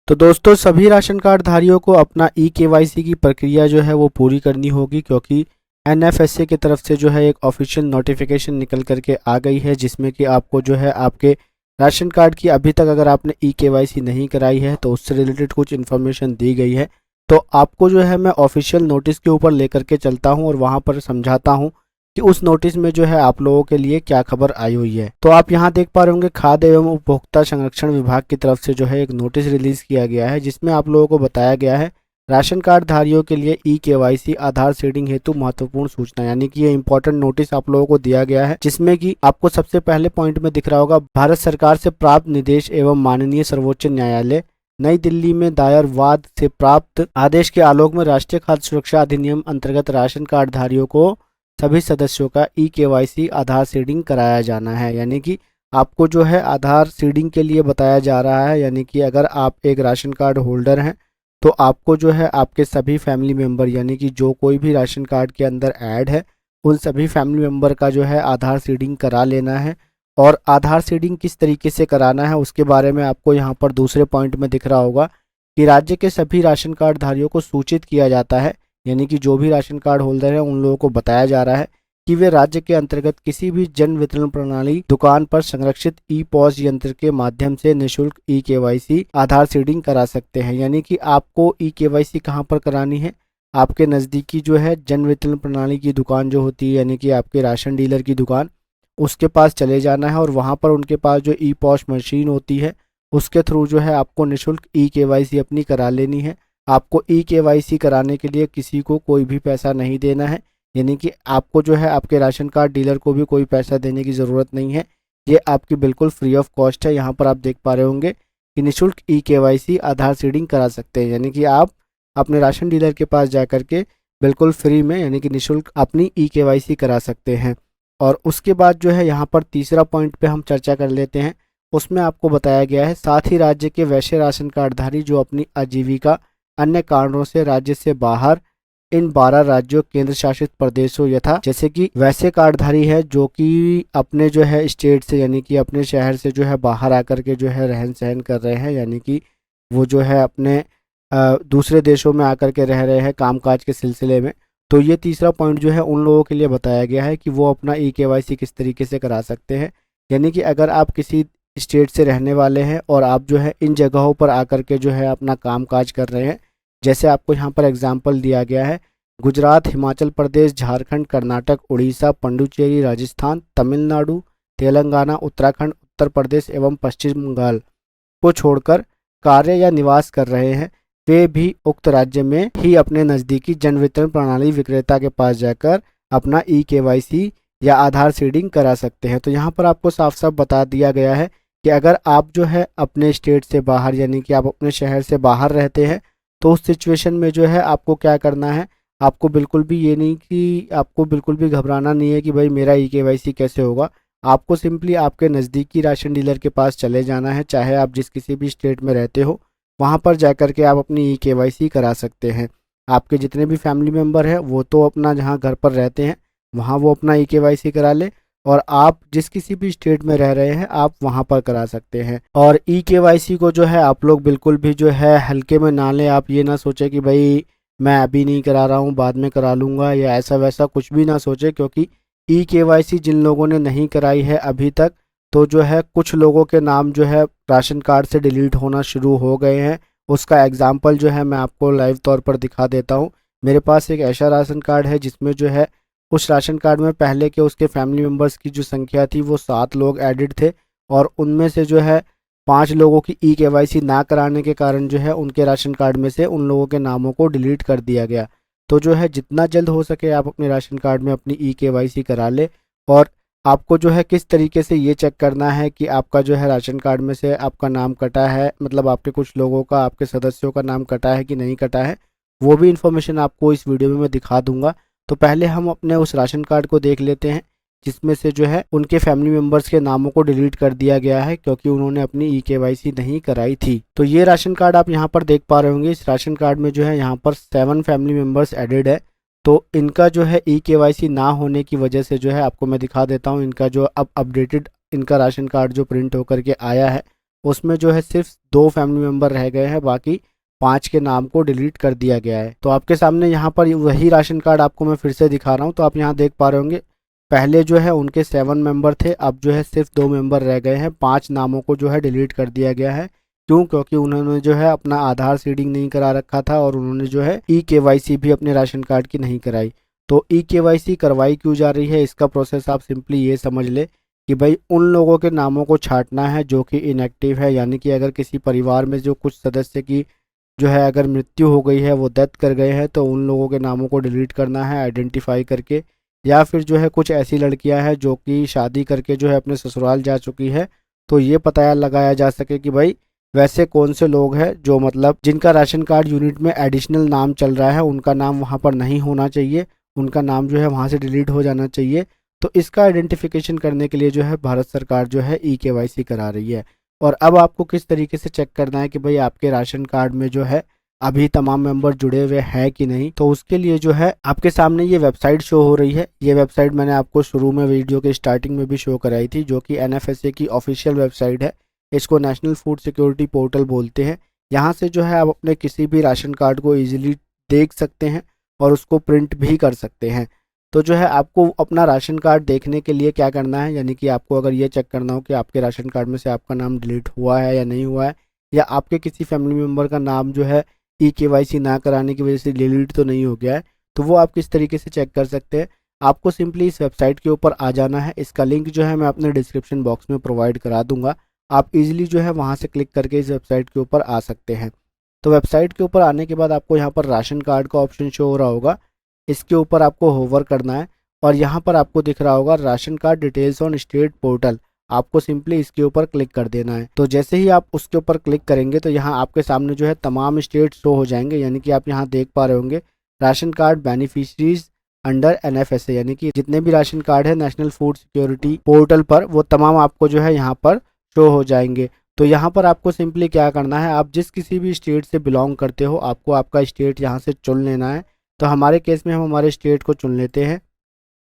तो दोस्तों सभी राशन कार्ड धारियों को अपना ई-केवाईसी की प्रक्रिया जो है वो पूरी करनी होगी, क्योंकि एनएफएसए की तरफ से जो है एक ऑफिशियल नोटिफिकेशन निकल करके आ गई है, जिसमें कि आपको जो है आपके राशन कार्ड की अभी तक अगर आपने ई-केवाईसी नहीं कराई है तो उससे रिलेटेड कुछ इन्फॉर्मेशन दी गई है। तो आपको जो है मैं ऑफिशियल नोटिस के ऊपर लेकर के चलता हूँ और वहाँ पर समझाता हूँ कि उस नोटिस में जो है आप लोगों के लिए क्या खबर आई हुई है। तो आप यहाँ देख पा रहे होंगे खाद्य एवं उपभोक्ता संरक्षण विभाग की तरफ से जो है एक नोटिस रिलीज किया गया है, जिसमें आप लोगों को बताया गया है राशन कार्ड धारियों के लिए ई-केवाईसी आधार सीडिंग हेतु महत्वपूर्ण सूचना, यानी कि ये इंपॉर्टेंट नोटिस आप लोगों को दिया गया है, जिसमें कि आपको सबसे पहले पॉइंट में दिख रहा होगा भारत सरकार से प्राप्त निर्देश एवं माननीय सर्वोच्च न्यायालय नई दिल्ली में दायर वाद से प्राप्त आदेश के आलोक में राष्ट्रीय खाद्य सुरक्षा अधिनियम अंतर्गत राशन कार्ड धारियों को सभी सदस्यों का ई-केवाईसी आधार सीडिंग कराया जाना है। यानी कि आपको जो है आधार सीडिंग के लिए बताया जा रहा है, यानी कि अगर आप एक राशन कार्ड होल्डर हैं तो आपको जो है आपके सभी फैमिली मेंबर, यानी कि जो कोई भी राशन कार्ड के अंदर ऐड है उन सभी फैमिली मेंबर का जो है आधार सीडिंग करा लेना है। और आधार सीडिंग किस तरीके से कराना है उसके बारे में आपको यहाँ पर दूसरे पॉइंट में दिख रहा होगा कि राज्य के सभी राशन कार्ड धारियों को सूचित किया जाता है, यानी कि जो भी राशन कार्ड होल्डर है उन लोगों को बताया जा रहा है कि वे राज्य के अंतर्गत किसी भी जन वितरण प्रणाली दुकान पर संरक्षित ई पॉस यंत्र के माध्यम से निःशुल्क ई-केवाईसी आधार सीडिंग करा सकते हैं। यानी कि आपको ई-केवाईसी कहाँ पर करानी है, आपके नज़दीकी जो है जन वितरण प्रणाली की दुकान जो होती है, यानी कि आपके राशन डीलर की दुकान, उसके पास चले जाना है और वहाँ पर उनके पास जो ई पॉस मशीन होती है उसके थ्रू जो है आपको निःशुल्क ई-केवाईसी अपनी करा लेनी है। आपको ई-केवाईसी कराने के लिए किसी को कोई भी पैसा नहीं देना है, यानी कि आपको जो है आपके राशन कार्ड डीलर को भी कोई पैसा देने की ज़रूरत नहीं है। ये आपकी बिल्कुल फ्री ऑफ कॉस्ट है। यहाँ पर आप देख पा रहे होंगे कि निःशुल्क ई-केवाईसी आधार सीडिंग करा सकते हैं, यानी कि आप अपने राशन डीलर के पास जा कर के बिल्कुल फ्री में यानी कि निःशुल्क अपनी ई-केवाईसी करा सकते हैं। और उसके बाद जो है यहाँ पर तीसरा पॉइंट पे हम चर्चा कर लेते हैं। उसमें आपको बताया गया है साथ ही राज्य के वैसे राशन कार्डधारी जो अपनी आजीविका अन्य कारणों से राज्य से बाहर इन 12 राज्यों केंद्र शासित प्रदेशों यथा जैसे कि वैसे कार्डधारी है जो कि अपने जो है स्टेट से यानी कि अपने शहर से जो है बाहर आकर के जो है रहन सहन कर रहे हैं, यानी कि वो जो है अपने दूसरे देशों में आकर के रह रहे हैं कामकाज के सिलसिले में। तो ये तीसरा पॉइंट जो है उन लोगों के लिए बताया गया है कि वो अपना ई-केवाईसी किस तरीके से करा सकते हैं। यानी कि अगर आप किसी स्टेट से रहने वाले हैं और आप जो है इन जगहों पर आकर के जो है अपना कामकाज कर रहे हैं, जैसे आपको यहाँ पर एग्जाम्पल दिया गया है गुजरात, हिमाचल प्रदेश, झारखंड, कर्नाटक, उड़ीसा, पुडुचेरी, राजस्थान, तमिलनाडु, तेलंगाना, उत्तराखंड, उत्तर प्रदेश एवं पश्चिम बंगाल को छोड़कर कार्य या निवास कर रहे हैं, वे भी उक्त राज्य में ही अपने नज़दीकी जन वितरण प्रणाली विक्रेता के पास जाकर अपना ई-केवाईसी या आधार सीडिंग करा सकते हैं। तो यहाँ पर आपको साफ साफ बता दिया गया है कि अगर आप जो है अपने स्टेट से बाहर यानी कि आप अपने शहर से बाहर रहते हैं तो उस सिचुएशन में जो है आपको क्या करना है, आपको बिल्कुल भी ये नहीं कि आपको बिल्कुल भी घबराना नहीं है कि भाई मेरा ई-केवाईसी कैसे होगा। आपको सिंपली आपके नज़दीकी राशन डीलर के पास चले जाना है, चाहे आप जिस किसी भी स्टेट में रहते हो वहाँ पर जाकर के आप अपनी ई-केवाईसी करा सकते हैं। आपके जितने भी फैमिली मेम्बर हैं वो तो अपना जहाँ घर पर रहते हैं वहाँ वो अपना ई-केवाईसी करा ले, और आप जिस किसी भी स्टेट में रह रहे हैं आप वहाँ पर करा सकते हैं। और ई-केवाईसी को जो है आप लोग बिल्कुल भी जो है हल्के में ना लें। आप ये ना सोचें कि भाई मैं अभी नहीं करा रहा हूँ बाद में करा लूँगा, या ऐसा वैसा कुछ भी ना सोचें, क्योंकि ई-केवाईसी जिन लोगों ने नहीं कराई है अभी तक, तो जो है कुछ लोगों के नाम जो है राशन कार्ड से डिलीट होना शुरू हो गए हैं। उसका एग्जाम्पल जो है मैं आपको लाइव तौर पर दिखा देता हूँ। मेरे पास एक ऐसा राशन कार्ड है जिसमें जो है उस राशन कार्ड में पहले के उसके फैमिली मेम्बर्स की जो संख्या थी वो 7 लोग एडिड थे, और उनमें से जो है 5 लोगों की ई-केवाईसी ना कराने के कारण जो है उनके राशन कार्ड में से उन लोगों के नामों को डिलीट कर दिया गया। तो जो है जितना जल्द हो सके आप अपने राशन कार्ड में अपनी ई-केवाईसी करा ले। और आपको जो है किस तरीके से ये चेक करना है कि आपका जो है राशन कार्ड में से आपका नाम कटा है, मतलब आपके कुछ लोगों का, आपके सदस्यों का नाम कटा है कि नहीं कटा है, वो भी इन्फॉर्मेशन आपको इस वीडियो में मैं दिखा दूंगा। तो पहले हम अपने उस राशन कार्ड को देख लेते हैं जिसमें से जो है उनके फैमिली मेंबर्स के नामों को डिलीट कर दिया गया है क्योंकि उन्होंने अपनी ई-केवाईसी नहीं कराई थी। तो ये राशन कार्ड आप यहाँ पर देख पा रहे होंगे। इस राशन कार्ड में जो है यहाँ पर 7 फैमिली मेंबर्स एडेड है। तो इनका जो है ई-केवाईसी ना होने की वजह से जो है आपको मैं दिखा देता हूँ, इनका जो अब अपडेटेड इनका राशन कार्ड जो प्रिंट होकर के आया है उसमें जो है सिर्फ 2 फैमिली मेम्बर रह गए हैं, बाकी 5 के नाम को डिलीट कर दिया गया है। तो आपके सामने यहाँ पर वही राशन कार्ड आपको मैं फिर से दिखा रहा हूँ। तो आप यहाँ देख पा रहे होंगे, पहले जो है उनके 7 मेंबर थे, अब जो है सिर्फ 2 मेंबर रह गए हैं। 5 नामों को जो है डिलीट कर दिया गया है। क्यों? क्योंकि उन्होंने जो है अपना आधार सीडिंग नहीं करा रखा था और उन्होंने जो है ई-केवाईसी भी अपने राशन कार्ड की नहीं कराई। तो ई-केवाईसी करवाई क्यों जा रही है, इसका प्रोसेस आप सिंपली ये समझ ले कि भाई उन लोगों के नामों को छांटना है जो कि इनएक्टिव है, यानी कि अगर किसी परिवार में जो कुछ सदस्य की जो है अगर मृत्यु हो गई है, वो डेथ कर गए हैं, तो उन लोगों के नामों को डिलीट करना है आइडेंटिफाई करके। या फिर जो है कुछ ऐसी लड़कियां हैं जो कि शादी करके जो है अपने ससुराल जा चुकी है, तो ये पता लगाया जा सके कि भाई वैसे कौन से लोग हैं जो मतलब जिनका राशन कार्ड यूनिट में एडिशनल नाम चल रहा है, उनका नाम वहाँ पर नहीं होना चाहिए, उनका नाम जो है वहाँ से डिलीट हो जाना चाहिए। तो इसका आइडेंटिफिकेशन करने के लिए जो है भारत सरकार जो है ई-केवाईसी करा रही है। और अब आपको किस तरीके से चेक करना है कि भाई आपके राशन कार्ड में जो है अभी तमाम मेंबर जुड़े हुए हैं कि नहीं, तो उसके लिए जो है आपके सामने ये वेबसाइट शो हो रही है। ये वेबसाइट मैंने आपको शुरू में वीडियो के स्टार्टिंग में भी शो कराई थी, जो कि एनएफएसए की ऑफिशियल वेबसाइट है। इसको नेशनल फूड सिक्योरिटी पोर्टल बोलते हैं। यहाँ से जो है आप अपने किसी भी राशन कार्ड को ईजिली देख सकते हैं और उसको प्रिंट भी कर सकते हैं। तो जो है आपको अपना राशन कार्ड देखने के लिए क्या करना है, यानी कि आपको अगर ये चेक करना हो कि आपके राशन कार्ड में से आपका नाम डिलीट हुआ है या नहीं हुआ है, या आपके किसी फैमिली मेम्बर का नाम जो है ई-केवाईसी ना कराने की वजह से डिलीट तो नहीं हो गया है, तो वो आप किस तरीके से चेक कर सकते हैं। आपको सिंपली इस वेबसाइट के ऊपर आ जाना है। इसका लिंक जो है मैं अपने डिस्क्रिप्शन बॉक्स में प्रोवाइड करा दूंगा। आप इजीली जो है वहाँ से क्लिक करके इस वेबसाइट के ऊपर आ सकते हैं। तो वेबसाइट के ऊपर आने के बाद आपको यहाँ पर राशन कार्ड का ऑप्शन शो हो रहा होगा, इसके ऊपर आपको होवर करना है और यहाँ पर आपको दिख रहा होगा ration card details on state portal. आपको सिंपली इसके ऊपर क्लिक कर देना है। तो जैसे ही आप उसके ऊपर क्लिक करेंगे तो यहाँ आपके सामने जो है तमाम स्टेट शो हो जाएंगे, यानी कि आप यहाँ देख पा रहे होंगे ration card beneficiaries under NFSA, यानी कि जितने भी राशन कार्ड है नेशनल फूड सिक्योरिटी पोर्टल पर, वो तमाम आपको जो है यहाँ पर शो हो जाएंगे। तो यहाँ पर आपको सिंपली क्या करना है, आप जिस किसी भी स्टेट से बिलोंग करते हो आपको आपका स्टेट यहाँ से चुन लेना है। तो हमारे केस में हम हमारे स्टेट को चुन लेते हैं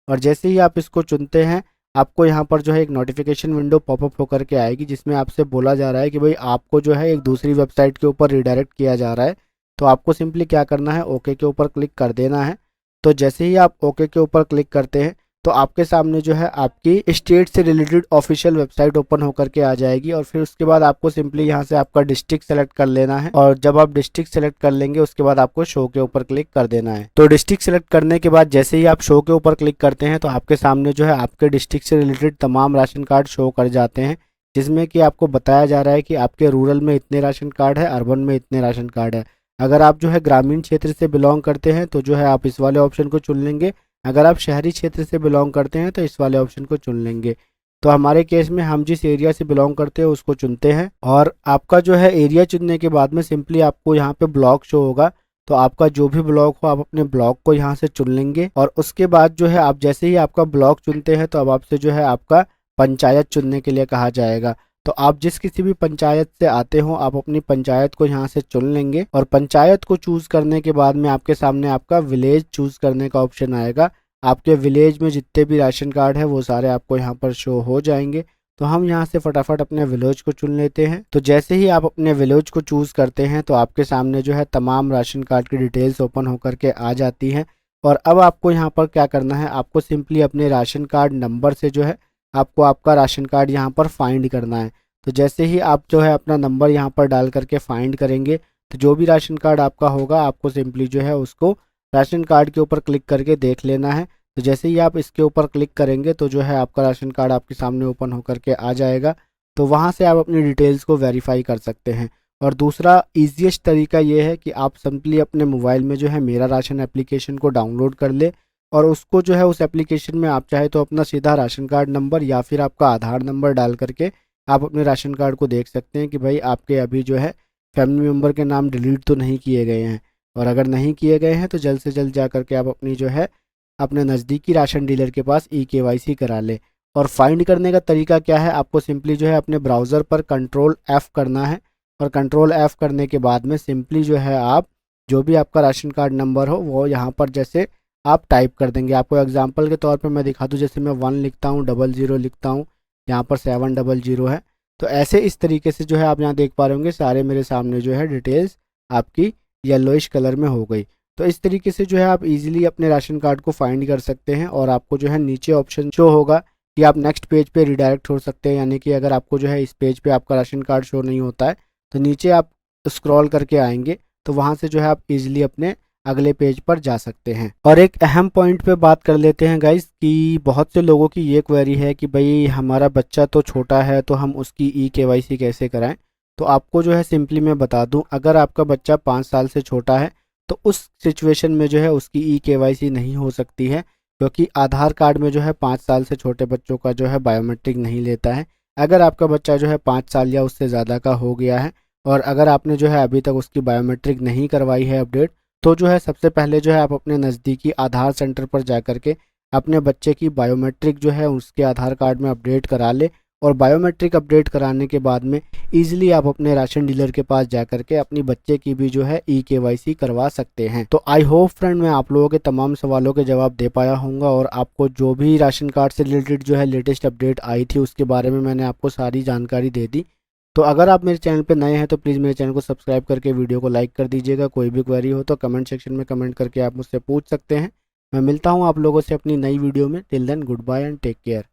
और जैसे ही आप इसको चुनते हैं आपको यहाँ पर जो है एक नोटिफिकेशन विंडो पॉपअप होकर के आएगी, जिसमें आपसे बोला जा रहा है कि भाई आपको जो है एक दूसरी वेबसाइट के ऊपर रिडायरेक्ट किया जा रहा है। तो आपको सिंपली क्या करना है, ओके के ऊपर क्लिक कर देना है। तो जैसे ही आप ओके के ऊपर क्लिक करते हैं तो आपके सामने जो है आपकी स्टेट से रिलेटेड ऑफिशियल वेबसाइट ओपन होकर के आ जाएगी और फिर उसके बाद आपको सिंपली यहाँ से आपका डिस्ट्रिक्ट सेलेक्ट कर लेना है और जब आप डिस्ट्रिक्ट सेलेक्ट कर लेंगे उसके बाद आपको शो के ऊपर क्लिक कर देना है। तो डिस्ट्रिक्ट सेलेक्ट करने के बाद जैसे ही आप शो के ऊपर क्लिक करते हैं तो आपके सामने जो है आपके डिस्ट्रिक्ट से रिलेटेड तमाम राशन कार्ड शो कर जाते हैं, जिसमें कि आपको बताया जा रहा है कि आपके रूरल में इतने राशन कार्ड है, अर्बन में इतने राशन कार्ड है। अगर आप जो है ग्रामीण क्षेत्र से बिलोंग करते हैं तो जो है आप इस वाले ऑप्शन को चुन लेंगे, अगर आप शहरी क्षेत्र से बिलोंग करते हैं तो इस वाले ऑप्शन को चुन लेंगे। तो हमारे केस में हम जिस एरिया से बिलोंग करते हैं उसको चुनते हैं और आपका जो है एरिया चुनने के बाद में सिंपली आपको यहाँ पे ब्लॉक शो होगा। तो आपका जो भी ब्लॉक हो आप अपने ब्लॉक को यहाँ से चुन लेंगे और उसके बाद जो है आप जैसे ही आपका ब्लॉक चुनते हैं तो अब आपसे जो है आपका पंचायत चुनने के लिए कहा जाएगा। तो आप जिस किसी भी पंचायत से आते हो आप अपनी पंचायत को यहाँ से चुन लेंगे और पंचायत को चूज करने के बाद में आपके सामने आपका विलेज चूज करने का ऑप्शन आएगा। आपके विलेज में जितने भी राशन कार्ड है वो सारे आपको यहाँ पर शो हो जाएंगे। तो हम यहाँ से फटाफट अपने विलेज को चुन लेते हैं। तो जैसे ही आप अपने विलेज को चूज करते हैं तो आपके सामने जो है तमाम राशन कार्ड की डिटेल्स ओपन होकर के आ जाती हैं और अब आपको यहाँ पर क्या करना है, आपको सिंपली अपने राशन कार्ड नंबर से जो है आपको आपका राशन कार्ड यहाँ पर फाइंड करना है। तो जैसे ही आप जो है अपना नंबर यहाँ पर डाल करके फाइंड करेंगे तो जो भी राशन कार्ड आपका होगा आपको सिंपली जो है उसको राशन कार्ड के ऊपर क्लिक करके देख लेना है। तो जैसे ही आप इसके ऊपर क्लिक करेंगे तो जो है आपका राशन कार्ड आपके सामने ओपन होकर के आ जाएगा। तो वहाँ से आप अपनी डिटेल्स को वेरीफाई कर सकते हैं। और दूसरा ईजीएस्ट तरीका ये है कि आप सिंपली अपने मोबाइल में जो है मेरा राशन एप्लीकेशन को डाउनलोड कर ले और उसको जो है उस एप्लीकेशन में आप चाहे तो अपना सीधा राशन कार्ड नंबर या फिर आपका आधार नंबर डाल करके आप अपने राशन कार्ड को देख सकते हैं कि भाई आपके अभी जो है फैमिली मेम्बर के नाम डिलीट तो नहीं किए गए हैं। और अगर नहीं किए गए हैं तो जल्द से जल्द जा करके आप अपनी जो है अपने नज़दीकी राशन डीलर के पास ई-केवाईसी करा ले। और फाइंड करने का तरीका क्या है, आपको सिंपली जो है अपने ब्राउज़र पर कंट्रोल F करना है और कंट्रोल F करने के बाद में सिंपली जो है आप जो भी आपका राशन कार्ड नंबर हो वो यहाँ पर जैसे आप टाइप कर देंगे। आपको एग्जांपल के तौर पे मैं दिखा दूँ, जैसे मैं 1 लिखता हूँ, 00 लिखता हूँ, यहाँ पर 700 है तो ऐसे इस तरीके से जो है आप यहाँ देख पा रहे होंगे सारे मेरे सामने जो है डिटेल्स आपकी येलोइश कलर में हो गई। तो इस तरीके से जो है आप इजीली अपने राशन कार्ड को फाइंड कर सकते हैं और आपको जो है नीचे ऑप्शन शो होगा कि आप नेक्स्ट पेज पे रिडायरेक्ट हो सकते हैं, यानी कि अगर आपको जो है इस पेज पे आपका राशन कार्ड शो नहीं होता है तो नीचे आप स्क्रॉल करके आएंगे तो वहाँ से जो है आप इजीली अपने अगले पेज पर जा सकते हैं। और एक अहम पॉइंट पे बात कर लेते हैं गाइस कि बहुत से लोगों की ये क्वेरी है कि भाई हमारा बच्चा तो छोटा है तो हम उसकी ई-केवाईसी कैसे कराएं। तो आपको जो है सिंपली मैं बता दूं, अगर आपका बच्चा 5 साल से छोटा है तो उस सिचुएशन में जो है उसकी ई-केवाईसी नहीं हो सकती है, क्योंकि आधार कार्ड में जो है 5 साल से छोटे बच्चों का जो है बायोमेट्रिक नहीं लेता है। अगर आपका बच्चा जो है 5 साल या उससे ज़्यादा का हो गया है और अगर आपने जो है अभी तक उसकी बायोमेट्रिक नहीं करवाई है अपडेट, तो जो है सबसे पहले जो है आप अपने नज़दीकी आधार सेंटर पर जा कर के अपने बच्चे की बायोमेट्रिक जो है उसके आधार कार्ड में अपडेट करा ले। और बायोमेट्रिक अपडेट कराने के बाद में ईजिली आप अपने राशन डीलर के पास जा कर के अपनी बच्चे की भी जो है ई-केवाईसी करवा सकते हैं। तो आई होप फ्रेंड मैं आप लोगों के तमाम सवालों के जवाब दे पाया हूँगा और आपको जो भी राशन कार्ड से रिलेटेड जो है लेटेस्ट अपडेट आई थी उसके बारे में मैंने आपको सारी जानकारी दे दी। तो अगर आप मेरे चैनल पे नए हैं तो प्लीज़ मेरे चैनल को सब्सक्राइब करके वीडियो को लाइक कर दीजिएगा। कोई भी क्वेरी हो तो कमेंट सेक्शन में कमेंट करके आप मुझसे पूछ सकते हैं। मैं मिलता हूँ आप लोगों से अपनी नई वीडियो में। Till then good bye and take care.